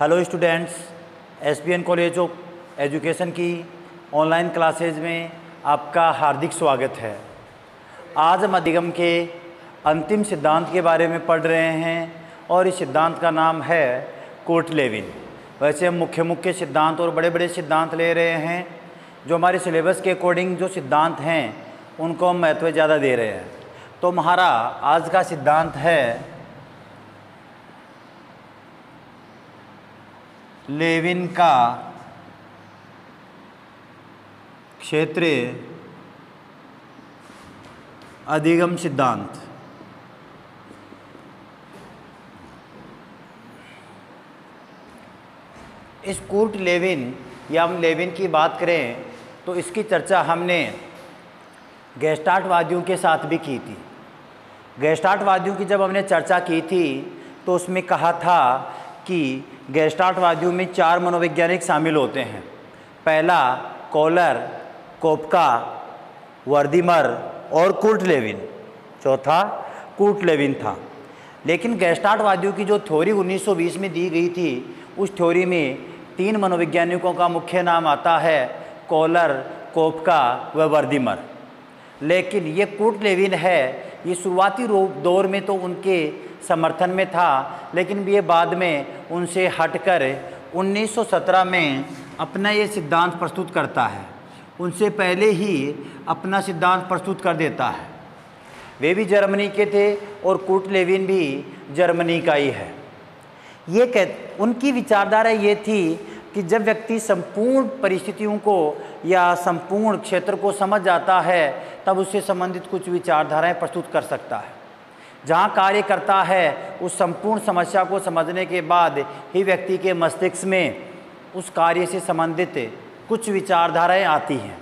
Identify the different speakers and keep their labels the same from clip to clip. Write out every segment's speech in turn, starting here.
Speaker 1: Hello students, SBN college of education की online classes में आपका हार्दिक स्वागत है। आज हम अधिगम के अंतिम सिद्धांत के बारे में पढ़ रहे हैं और इस सिद्धांत का नाम है कोर्ट-लेविन। वैसे हम मुख्य सिद्धांत और बड़े बड़े सिद्धांत ले रहे हैं। जो हमारे सिलेबस के अकॉर्डिंग जो सिद्धांत हैं उनको हम महत्व ज़्यादा दे रहे हैं। तो हमारा आज का सिद्धांत है लेविन का क्षेत्रीय अधिगम सिद्धांत। इस कोर्ट-लेविन या हम लेविन की बात करें तो इसकी चर्चा हमने गेस्टाल्टवादियों के साथ भी की थी। गेस्टाल्टवादियों की जब हमने चर्चा की थी तो उसमें कहा था कि गेस्टाल्टवादियों में 4 मनोवैज्ञानिक शामिल होते हैं। पहला कोहलर, कोपका, वर्दीमर और कोर्ट-लेविन। चौथा कोर्ट-लेविन था। लेकिन गेस्टाल्टवादियों की जो थ्योरी 1920 में दी गई थी, उस थ्योरी में 3 मनोवैज्ञानिकों का मुख्य नाम आता है, कोहलर, कोपका व वर्दीमर। लेकिन ये कोर्ट-लेविन है, ये शुरुआती दौर में तो उनके समर्थन में था, लेकिन ये बाद में उनसे हटकर 1917 में अपना ये सिद्धांत प्रस्तुत करता है। उनसे पहले ही अपना सिद्धांत प्रस्तुत कर देता है। वे भी जर्मनी के थे और कोर्ट-लेविन भी जर्मनी का ही है। उनकी विचारधारा ये थी कि जब व्यक्ति संपूर्ण परिस्थितियों को या संपूर्ण क्षेत्र को समझ जाता है तब उससे संबंधित कुछ विचारधाराएं प्रस्तुत कर सकता है। जहाँ कार्य करता है उस संपूर्ण समस्या को समझने के बाद ही व्यक्ति के मस्तिष्क में उस कार्य से संबंधित कुछ विचारधाराएं आती हैं।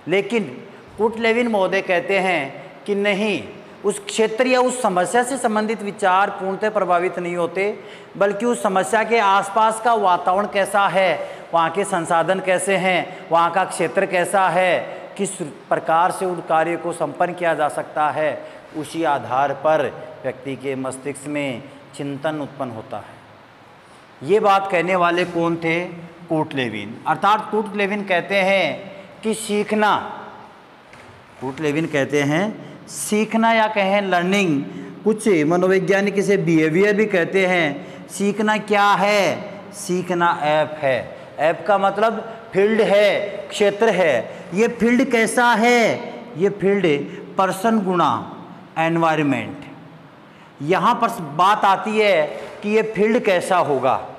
Speaker 1: लेकिन कोर्ट-लेविन महोदय कहते हैं कि नहीं, उस क्षेत्र या उस समस्या से संबंधित विचार पूर्णतः प्रभावित नहीं होते, बल्कि उस समस्या के आसपास का वातावरण कैसा है, वहाँ के संसाधन कैसे हैं, वहाँ का क्षेत्र कैसा है, किस प्रकार से उन कार्य को संपन्न किया जा सकता है, उसी आधार पर व्यक्ति के मस्तिष्क में चिंतन उत्पन्न होता है। ये बात कहने वाले कौन थे? कोर्ट-लेविन। अर्थात कोर्ट-लेविन कहते हैं कि सीखना, कोर्ट-लेविन कहते हैं सीखना या कहें लर्निंग, कुछ मनोवैज्ञानिक इसे बिहेवियर भी कहते हैं। सीखना क्या है? सीखना ऐप है। ऐप का मतलब फील्ड है, क्षेत्र है। ये फील्ड कैसा है? ये फील्ड पर्सन गुणा एनवायरनमेंट। यहाँ पर बात आती है कि ये फील्ड कैसा होगा।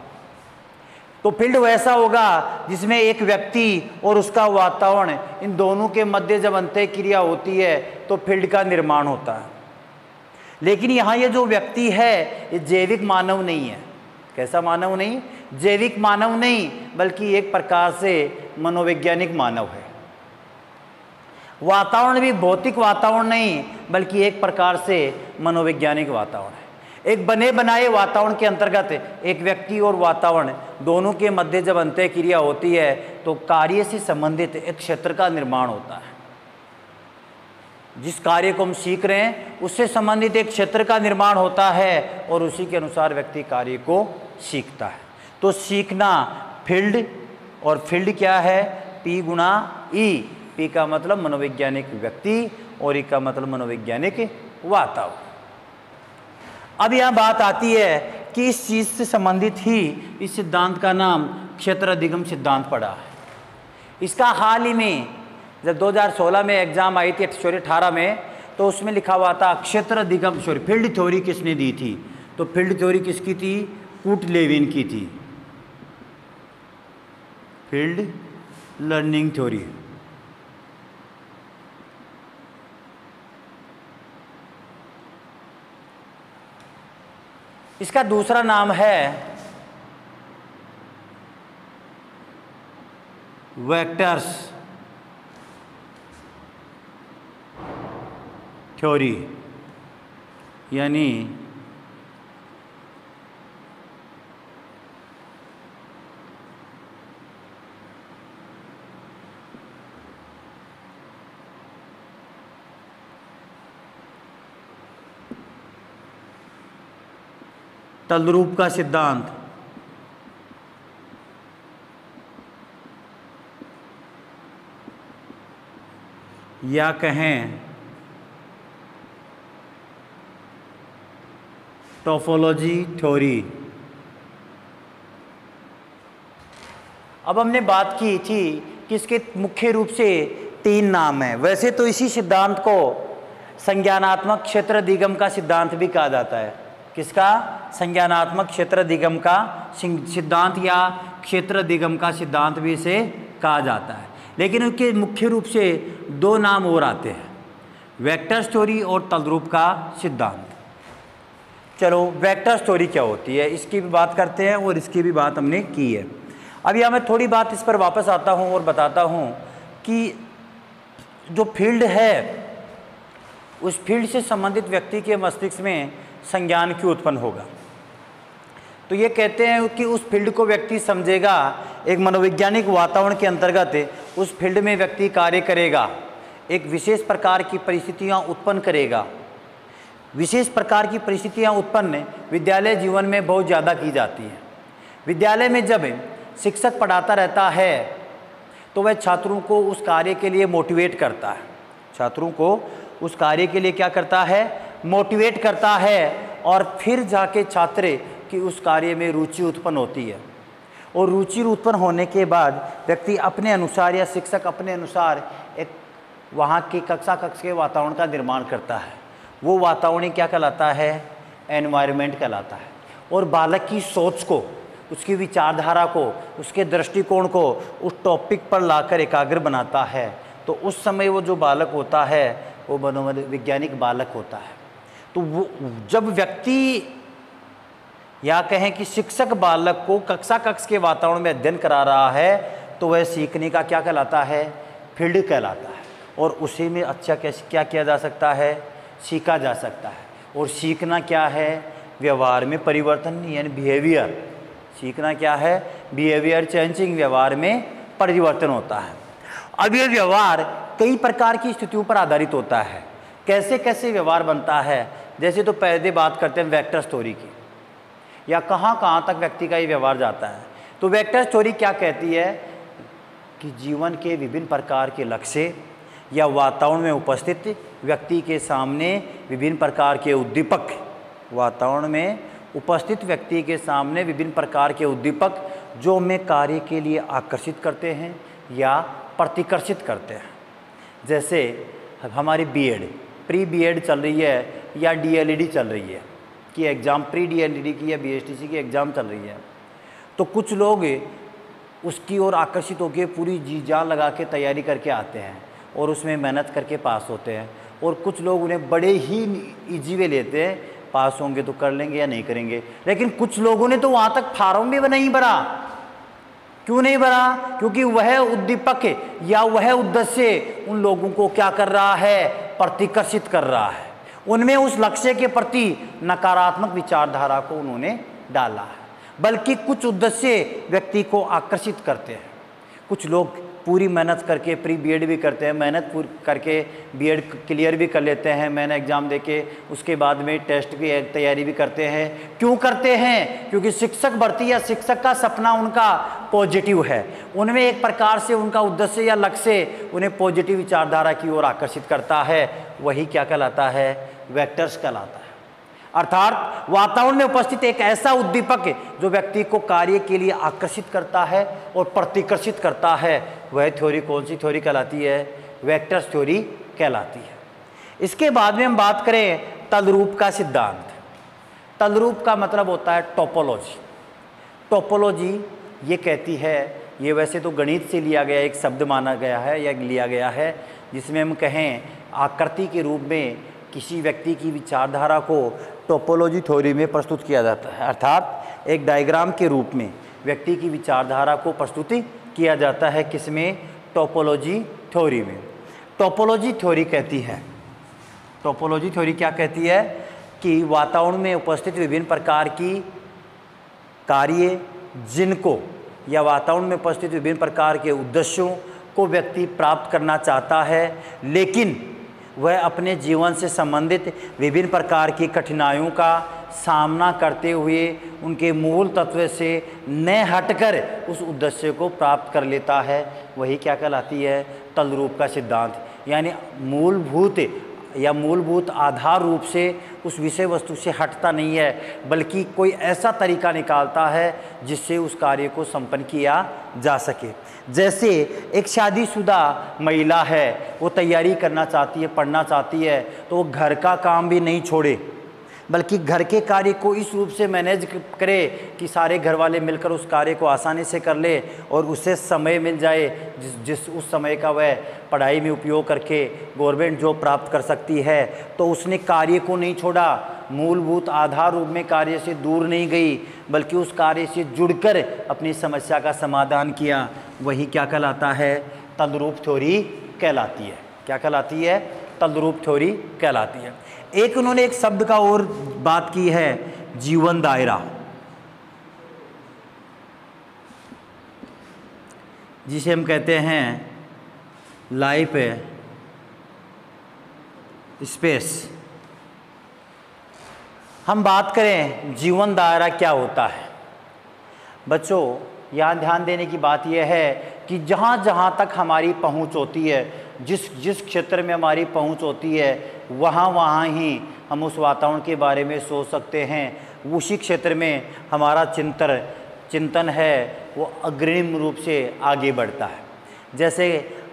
Speaker 1: तो फील्ड वैसा होगा जिसमें एक व्यक्ति और उसका वातावरण, इन दोनों के मध्य जब अंतःक्रिया होती है तो फील्ड का निर्माण होता है। लेकिन यहाँ ये जो व्यक्ति है ये जैविक मानव नहीं है। कैसा मानव नहीं? जैविक मानव नहीं, बल्कि एक प्रकार से मनोवैज्ञानिक मानव है। वातावरण भी भौतिक वातावरण नहीं, बल्कि एक प्रकार से मनोवैज्ञानिक वातावरण है। एक बने बनाए वातावरण के अंतर्गत एक व्यक्ति और वातावरण दोनों के मध्य जब अंतःक्रिया होती है तो कार्य से संबंधित एक क्षेत्र का निर्माण होता है। जिस कार्य को हम सीख रहे हैं उससे संबंधित एक क्षेत्र का निर्माण होता है और उसी के अनुसार व्यक्ति कार्य को सीखता है। तो सीखना फील्ड, और फील्ड क्या है? P गुणा E। P का मतलब मनोवैज्ञानिक व्यक्ति और E का मतलब मनोवैज्ञानिक वातावरण। अब यहाँ बात आती है कि इस चीज़ से संबंधित ही इस सिद्धांत का नाम क्षेत्र अधिगम सिद्धांत पड़ा है। इसका हाल ही में जब 2016 में एग्जाम आई थी, 18 में, तो उसमें लिखा हुआ था क्षेत्र अधिगम फील्ड थ्योरी किसने दी थी? तो फील्ड थ्योरी किसकी थी? कोर्ट-लेविन की थी। Field learning theory. इसका दूसरा नाम है वेक्टर्स थ्योरी, यानी तलरूप का सिद्धांत। या कहें टोपोलॉजी थ्योरी। अब हमने बात की थी कि इसके मुख्य रूप से 3 नाम हैं। वैसे तो इसी सिद्धांत को संज्ञानात्मक क्षेत्र दिगम का सिद्धांत भी कहा जाता है। किसका? संज्ञानात्मक क्षेत्र दिगम का सिद्धांत या क्षेत्र दिगम का सिद्धांत भी इसे कहा जाता है। लेकिन उनके मुख्य रूप से 2 नाम और आते हैं, वेक्टर थ्योरी और तलरूप का सिद्धांत। चलो वेक्टर थ्योरी क्या होती है इसकी भी बात करते हैं और इसकी भी बात हमने की है। अब यहाँ मैं थोड़ी बात इस पर वापस आता हूँ और बताता हूँ कि जो फील्ड है उस फील्ड से संबंधित व्यक्ति के मस्तिष्क में संज्ञान क्यों उत्पन्न होगा। तो ये कहते हैं कि उस फील्ड को व्यक्ति समझेगा, एक मनोवैज्ञानिक वातावरण के अंतर्गत उस फील्ड में व्यक्ति कार्य करेगा, एक विशेष प्रकार की परिस्थितियाँ उत्पन्न करेगा। विशेष प्रकार की परिस्थितियाँ उत्पन्न विद्यालय जीवन में बहुत ज़्यादा की जाती हैं। विद्यालय में जब शिक्षक पढ़ाता रहता है तो वह छात्रों को उस कार्य के लिए मोटिवेट करता है, छात्रों को उस कार्य के लिए क्या करता है? मोटिवेट करता है। और फिर जाके छात्र की उस कार्य में रुचि उत्पन्न होती है और रुचि उत्पन्न होने के बाद व्यक्ति अपने अनुसार या शिक्षक अपने अनुसार एक वहाँ की कक्षा के वातावरण का निर्माण करता है। वो वातावरण क्या कहलाता है? एनवायरनमेंट कहलाता है। और बालक की सोच को, उसकी विचारधारा को, उसके दृष्टिकोण को उस टॉपिक पर लाकर एकाग्र बनाता है। तो उस समय वो जो बालक होता है वो मनोवैज्ञानिक बालक होता है। तो वो जब व्यक्ति या कहें कि शिक्षक बालक को कक्षा के वातावरण में अध्ययन करा रहा है तो वह सीखने का क्या कहलाता है? फील्ड कहलाता है। और उसी में अच्छा कैसे क्या किया जा सकता है? सीखा जा सकता है। और सीखना क्या है? व्यवहार में परिवर्तन यानी बिहेवियर। सीखना क्या है? बिहेवियर चेंजिंग, व्यवहार में परिवर्तन होता है। अब ये व्यवहार कई प्रकार की स्थितियों पर आधारित होता है। कैसे कैसे व्यवहार बनता है? जैसे तो पहले बात करते हैं वेक्टर थ्योरी की, या कहाँ कहाँ तक व्यक्ति का ये व्यवहार जाता है। तो वेक्टर थ्योरी क्या कहती है कि जीवन के विभिन्न प्रकार के लक्ष्य या वातावरण में उपस्थित व्यक्ति के सामने विभिन्न प्रकार के उद्दीपक, वातावरण में उपस्थित व्यक्ति के सामने विभिन्न प्रकार के उद्दीपक जो हमें कार्य के लिए आकर्षित करते हैं या प्रतिकर्षित करते हैं। जैसे हमारी बीएड, प्री बीएड चल रही है या डीएलईडी चल रही है कि एग्ज़ाम, प्री डीएलईडी की या बीएसटीसी की एग्ज़ाम चल रही है। तो कुछ लोग उसकी ओर आकर्षित होकर पूरी जी जान लगा के तैयारी करके आते हैं और उसमें मेहनत करके पास होते हैं। और कुछ लोग उन्हें बड़े ही ईजी वे लेते हैं, पास होंगे तो कर लेंगे या नहीं करेंगे। लेकिन कुछ लोगों ने तो वहाँ तक फार्म भी नहीं भरा। क्यों नहीं भरा? क्योंकि वह उद्दीपक या वह उद्देश्य उन लोगों को क्या कर रहा है? प्रतिकर्षित कर रहा है। उनमें उस लक्ष्य के प्रति नकारात्मक विचारधारा को उन्होंने डाला है। बल्कि कुछ उद्देश्य व्यक्ति को आकर्षित करते हैं। कुछ लोग पूरी मेहनत करके प्री बीएड भी करते हैं, मेहनत पूरी करके बीएड क्लियर भी कर लेते हैं, मैंने एग्ज़ाम देके उसके बाद में टेस्ट की तैयारी भी करते हैं। क्यों करते हैं? क्योंकि शिक्षक भर्ती या शिक्षक का सपना उनका पॉजिटिव है। उनमें एक प्रकार से उनका उद्देश्य या लक्ष्य उन्हें पॉजिटिव विचारधारा की ओर आकर्षित करता है। वही क्या कहलाता है? वेक्टर्स कहलाता है। अर्थात वातावरण में उपस्थित एक ऐसा उद्दीपक जो व्यक्ति को कार्य के लिए आकर्षित करता है और प्रतिकर्षित करता है। वह थ्योरी कौन सी थ्योरी कहलाती है? वेक्टर्स थ्योरी कहलाती है। इसके बाद में हम बात करें तलरूप का सिद्धांत। तलरूप का मतलब होता है टोपोलॉजी। टोपोलॉजी ये कहती है, ये वैसे तो गणित से लिया गया एक शब्द माना गया है या लिया गया है, जिसमें हम कहें आकृति के रूप में किसी व्यक्ति की विचारधारा को टोपोलॉजी थ्योरी में प्रस्तुत किया जाता है। अर्थात एक डायग्राम के रूप में व्यक्ति की विचारधारा को प्रस्तुत किया जाता है। किसमें? टोपोलॉजी थ्योरी में। टोपोलॉजी थ्योरी कहती है, टोपोलॉजी थ्योरी क्या कहती है कि वातावरण में उपस्थित विभिन्न प्रकार की कार्य जिनको या वातावरण में उपस्थित विभिन्न प्रकार के उद्देश्यों को व्यक्ति प्राप्त करना चाहता है, लेकिन वह अपने जीवन से संबंधित विभिन्न प्रकार की कठिनाइयों का सामना करते हुए उनके मूल तत्व से न हटकर उस उद्देश्य को प्राप्त कर लेता है। वही क्या कहलाती है? तलरूप का सिद्धांत। यानी मूलभूत या मूलभूत आधार रूप से उस विषय वस्तु से हटता नहीं है, बल्कि कोई ऐसा तरीका निकालता है जिससे उस कार्य को संपन्न किया जा सके। जैसे एक शादीशुदा महिला है, वो तैयारी करना चाहती है, पढ़ना चाहती है, तो वो घर का काम भी नहीं छोड़े, बल्कि घर के कार्य को इस रूप से मैनेज करे कि सारे घर वाले मिलकर उस कार्य को आसानी से कर ले और उसे समय मिल जाए जिस उस समय का वह पढ़ाई में उपयोग करके गवर्नमेंट जॉब प्राप्त कर सकती है। तो उसने कार्य को नहीं छोड़ा, मूलभूत आधार रूप में कार्य से दूर नहीं गई, बल्कि उस कार्य से जुड़कर अपनी समस्या का समाधान किया। वही क्या कहलाता है? तद्रूप थ्योरी कहलाती है। क्या कहलाती है? तद्रूप थ्योरी कहलाती है। एक उन्होंने एक शब्द का और बात की है, जीवन दायरा, जिसे हम कहते हैं लाइफ स्पेस। हम बात करें जीवन दायरा क्या होता है। बच्चों, यहाँ ध्यान देने की बात यह है कि जहाँ जहाँ तक हमारी पहुँच होती है, जिस क्षेत्र में हमारी पहुँच होती है, वहाँ ही हम उस वातावरण के बारे में सोच सकते हैं। उसी क्षेत्र में हमारा चिंतन है वो अग्रिम रूप से आगे बढ़ता है। जैसे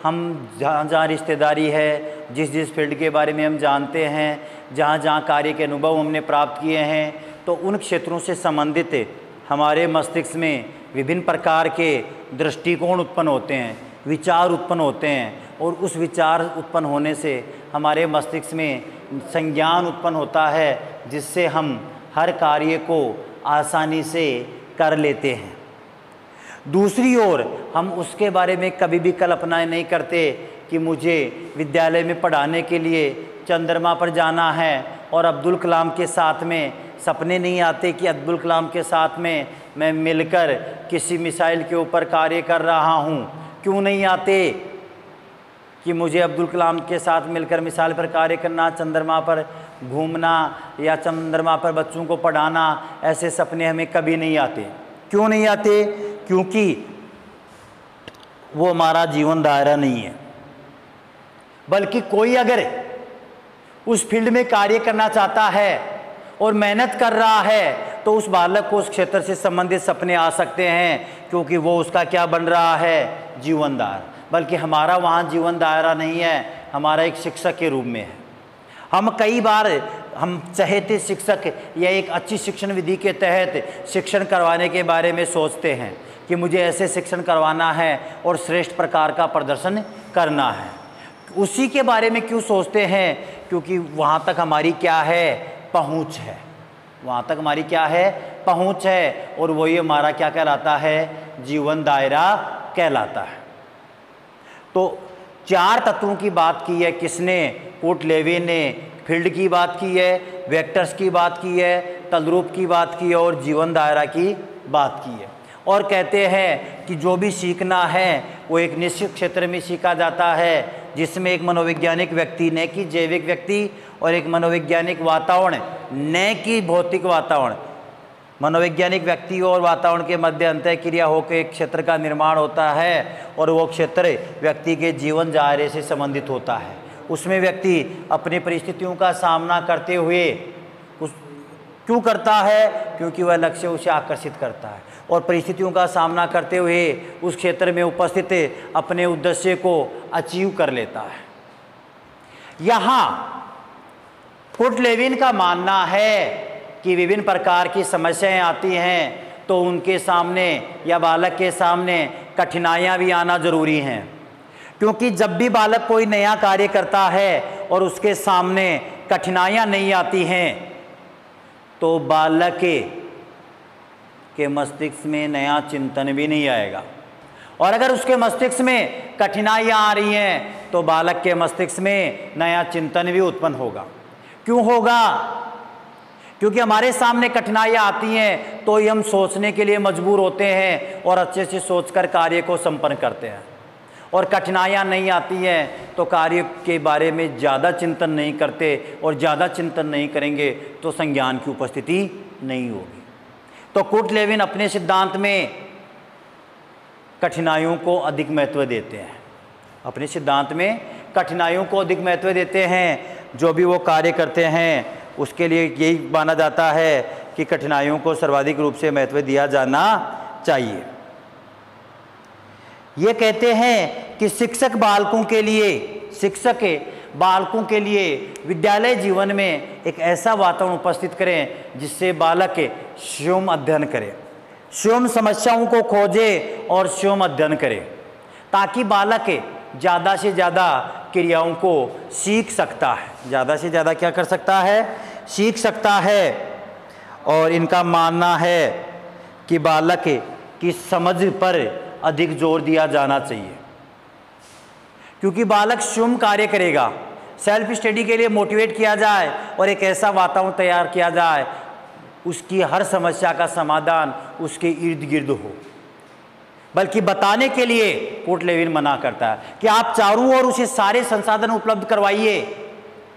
Speaker 1: हम जहाँ रिश्तेदारी है, जिस फील्ड के बारे में हम जानते हैं, जहाँ कार्य के अनुभव हमने प्राप्त किए हैं, तो उन क्षेत्रों से संबंधित हमारे मस्तिष्क में विभिन्न प्रकार के दृष्टिकोण उत्पन्न होते हैं, विचार उत्पन्न होते हैं, और उस विचार उत्पन्न होने से हमारे मस्तिष्क में संज्ञान उत्पन्न होता है, जिससे हम हर कार्य को आसानी से कर लेते हैं। दूसरी ओर हम उसके बारे में कभी भी कल्पना नहीं करते कि मुझे विद्यालय में पढ़ाने के लिए चंद्रमा पर जाना है, और अब्दुल कलाम के साथ में सपने नहीं आते कि अब्दुल कलाम के साथ में मैं मिलकर किसी मिसाइल के ऊपर कार्य कर रहा हूँ। क्यों नहीं आते कि मुझे अब्दुल कलाम के साथ मिलकर मिसाइल पर कार्य करना, चंद्रमा पर घूमना या चंद्रमा पर बच्चों को पढ़ाना, ऐसे सपने हमें कभी नहीं आते। क्यों नहीं आते? क्योंकि वो हमारा जीवन दायरा नहीं है। बल्कि कोई अगर उस फील्ड में कार्य करना चाहता है और मेहनत कर रहा है, तो उस बालक को उस क्षेत्र से संबंधित सपने आ सकते हैं, क्योंकि वो उसका क्या बन रहा है? जीवन दायरा। बल्कि हमारा वहाँ जीवन दायरा नहीं है, हमारा एक शिक्षक के रूप में है। हम कई बार हम चाहते शिक्षक या एक अच्छी शिक्षण विधि के तहत शिक्षण करवाने के बारे में सोचते हैं कि मुझे ऐसे शिक्षण करवाना है और श्रेष्ठ प्रकार का प्रदर्शन करना है। उसी के बारे में क्यों सोचते हैं? क्योंकि वहाँ तक हमारी क्या है? पहुँच है। वहाँ तक हमारी क्या है? पहुँच है, और वही हमारा क्या कहलाता है? जीवन दायरा कहलाता है। तो 4 तत्वों की बात की है किसने? कूट लेविन ने। फील्ड की बात की है, वेक्टर्स की बात की है, तद्रूप की बात की है, और जीवन दायरा की बात की है। और कहते हैं कि जो भी सीखना है वो एक निश्चित क्षेत्र में सीखा जाता है, जिसमें एक मनोवैज्ञानिक व्यक्ति, न कि जैविक व्यक्ति, और एक मनोवैज्ञानिक वातावरण, न कि भौतिक वातावरण। मनोवैज्ञानिक व्यक्ति और वातावरण के मध्य अंतःक्रिया होकर एक क्षेत्र का निर्माण होता है, और वो क्षेत्र व्यक्ति के जीवन दायरे से संबंधित होता है। उसमें व्यक्ति अपनी परिस्थितियों का सामना करते हुए क्यों करता है? क्योंकि वह लक्ष्य उसे आकर्षित करता है, और परिस्थितियों का सामना करते हुए उस क्षेत्र में उपस्थित अपने उद्देश्य को अचीव कर लेता है। यहाँ कूट लेविन का मानना है कि विभिन्न प्रकार की समस्याएं आती हैं, तो उनके सामने या बालक के सामने कठिनाइयाँ भी आना जरूरी हैं। क्योंकि जब भी बालक कोई नया कार्य करता है और उसके सामने कठिनाइयाँ नहीं आती हैं, तो बालक के मस्तिष्क में नया चिंतन भी नहीं आएगा। और अगर उसके मस्तिष्क में कठिनाइयाँ आ रही हैं, तो बालक के मस्तिष्क में नया चिंतन भी उत्पन्न होगा। क्यों होगा? क्योंकि हमारे सामने कठिनाइयाँ आती हैं तो ही हम सोचने के लिए मजबूर होते हैं और अच्छे से सोचकर कार्य को संपन्न करते हैं। और कठिनाइयाँ नहीं आती हैं तो कार्य के बारे में ज़्यादा चिंतन नहीं करते, और ज़्यादा चिंतन नहीं करेंगे तो संज्ञान की उपस्थिति नहीं होगी। तो कूट लेविन अपने सिद्धांत में कठिनाइयों को अधिक महत्व देते हैं। अपने सिद्धांत में कठिनाइयों को अधिक महत्व देते हैं। जो भी वो कार्य करते हैं उसके लिए यही माना जाता है कि कठिनाइयों को सर्वाधिक रूप से महत्व दिया जाना चाहिए। ये कहते हैं कि शिक्षक बालकों के लिए विद्यालय जीवन में एक ऐसा वातावरण उपस्थित करें जिससे बालक स्वयं अध्ययन करे, स्वयं समस्याओं को खोजे और स्वयं अध्ययन करे, ताकि बालक ज़्यादा से ज़्यादा क्रियाओं को सीख सकता है, ज़्यादा से ज़्यादा क्या कर सकता है, सीख सकता है। और इनका मानना है कि बालक की समझ पर अधिक जोर दिया जाना चाहिए, क्योंकि बालक स्वयं कार्य करेगा। सेल्फ स्टडी के लिए मोटिवेट किया जाए और एक ऐसा वातावरण तैयार किया जाए उसकी हर समस्या का समाधान उसके इर्द गिर्द हो। बल्कि बताने के लिए कोर्ट लेविन मना करता है कि आप चारों ओर उसे सारे संसाधन उपलब्ध करवाइए,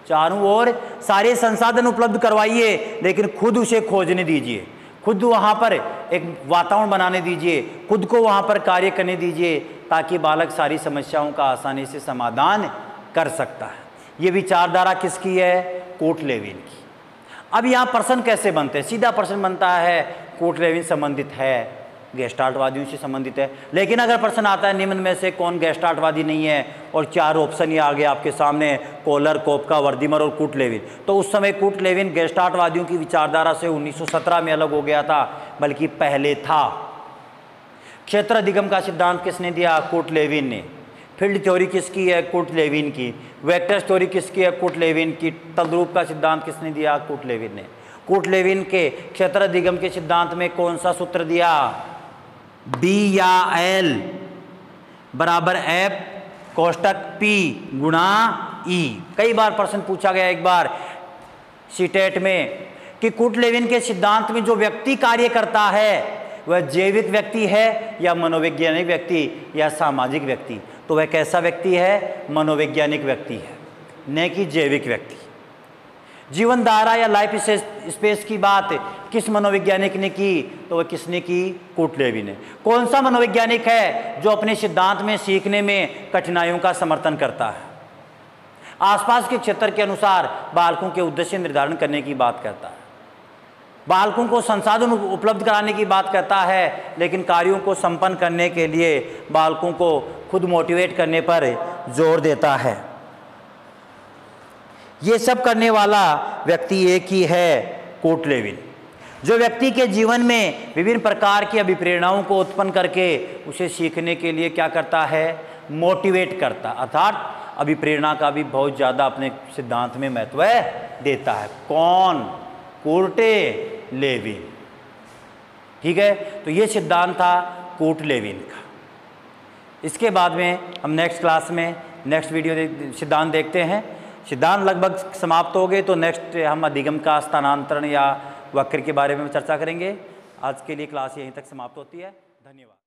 Speaker 1: चारों ओर सारे संसाधन उपलब्ध करवाइए, लेकिन खुद उसे खोजने दीजिए, खुद वहाँ पर एक वातावरण बनाने दीजिए, खुद को वहाँ पर कार्य करने दीजिए, ताकि बालक सारी समस्याओं का आसानी से समाधान कर सकता है। ये विचारधारा किसकी है? कोर्ट लेविन की। अब यहाँ प्रश्न कैसे बनते हैं? सीधा प्रश्न बनता है कोर्ट लेविन संबंधित है, गेस्टाल्टवादियों से संबंधित है। लेकिन अगर प्रश्न आता है निम्न में से कौन गेस्टाल्टवादी नहीं है, और चार ऑप्शन ये आ गए आपके सामने, कोलर, कोपका, वर्दीमर और कूट लेविन, तो उस समय कूट लेविन गेस्टाल्टवादियों की विचारधारा से 1917 में अलग हो गया था, बल्कि पहले था। क्षेत्र अधिगम का सिद्धांत किसने दिया? कूट लेविन ने। फील्ड थ्योरी किसकी है? कूट लेविन की। वेक्टर थ्योरी किसकी है? कूट लेविन की। तद्रूप का सिद्धांत किसने दिया? कूट लेविन ने। कूट लेविन के क्षेत्र अधिगम के सिद्धांत में कौन सा सूत्र दिया? बी या एल बराबर एफ कोष्टक पी गुणा ई। कई बार प्रश्न पूछा गया एक बार सीटेट में कि कूट लेविन के सिद्धांत में जो व्यक्ति कार्य करता है वह जैविक व्यक्ति है या मनोवैज्ञानिक व्यक्ति या सामाजिक व्यक्ति? तो वह कैसा व्यक्ति है? मनोवैज्ञानिक व्यक्ति है, न कि जैविक व्यक्ति। जीवन धारा या लाइफ स्पेस की बात किस मनोवैज्ञानिक ने की? तो वह किसने की? कूट लेविन ने। कौन सा मनोवैज्ञानिक है जो अपने सिद्धांत में सीखने में कठिनाइयों का समर्थन करता है, आसपास के क्षेत्र के अनुसार बालकों के उद्देश्य निर्धारण करने की बात करता है, बालकों को संसाधन उपलब्ध कराने की बात करता है, लेकिन कार्यों को संपन्न करने के लिए बालकों को खुद मोटिवेट करने पर जोर देता है। ये सब करने वाला व्यक्ति एक ही है, कूट लेविन, जो व्यक्ति के जीवन में विभिन्न प्रकार की अभिप्रेरणाओं को उत्पन्न करके उसे सीखने के लिए क्या करता है? मोटिवेट करता, अर्थात अभिप्रेरणा का भी बहुत ज़्यादा अपने सिद्धांत में महत्व देता है। कौन? कूट लेविन। ठीक है, तो ये सिद्धांत था कूट लेविन का। इसके बाद में हम नेक्स्ट क्लास में नेक्स्ट वीडियो सिद्धांत देखते हैं। सिद्धांत लगभग समाप्त हो गए, तो नेक्स्ट हम अधिगम का स्थानांतरण या वक्र के बारे में चर्चा करेंगे। आज के लिए क्लास यहीं तक समाप्त होती है। धन्यवाद।